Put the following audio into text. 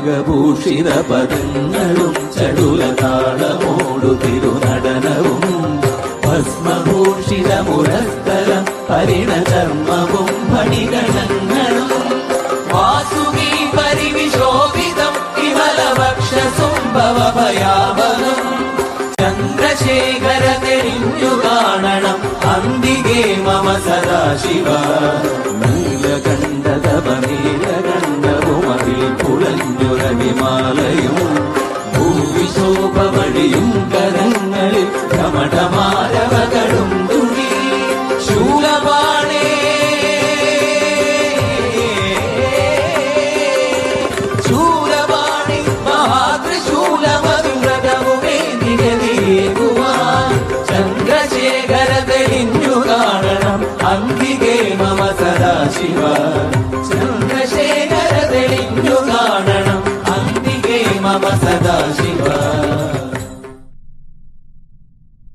നാഗഭൂഷിത പദങ്ങളും ചടുലതാളമോടു തിരുനടനവും ഭസ്മഭൂഷിത മുരസ്ഥലം പരിണചർമ്മവും മണിഗണങ്ങളും വാസുകി പരിവിശോഭിതം വിമലവക്ഷസുംഭവഭയാവനം ചന്ദ്രശേഖര തെളിഞ്ഞു കാണണം അന്തികേ മമ സദാശിവ നീലകണ്ഠതപനീലകണ്ഠവുമതിൽ കുളഞ്ഞുരവിമാലയും ഭൂവിശോഭവടിയും കരങ്ങളിൽ കമടമാരവകളും തുണി ശൂലപാണേ ശൂലപാണി മഹാത്രിശൂലമതുമൃതവുമേ നിരതിയേകുവാൻ ചന്ദ്രശേഖര തെളിഞ്ഞു കാണണം അന്തികേ മമ സദാശിവ ചന്ദ്രശേഖര തെളിഞ്ഞു കാണണം അന്തികേ മമ സദാശിവ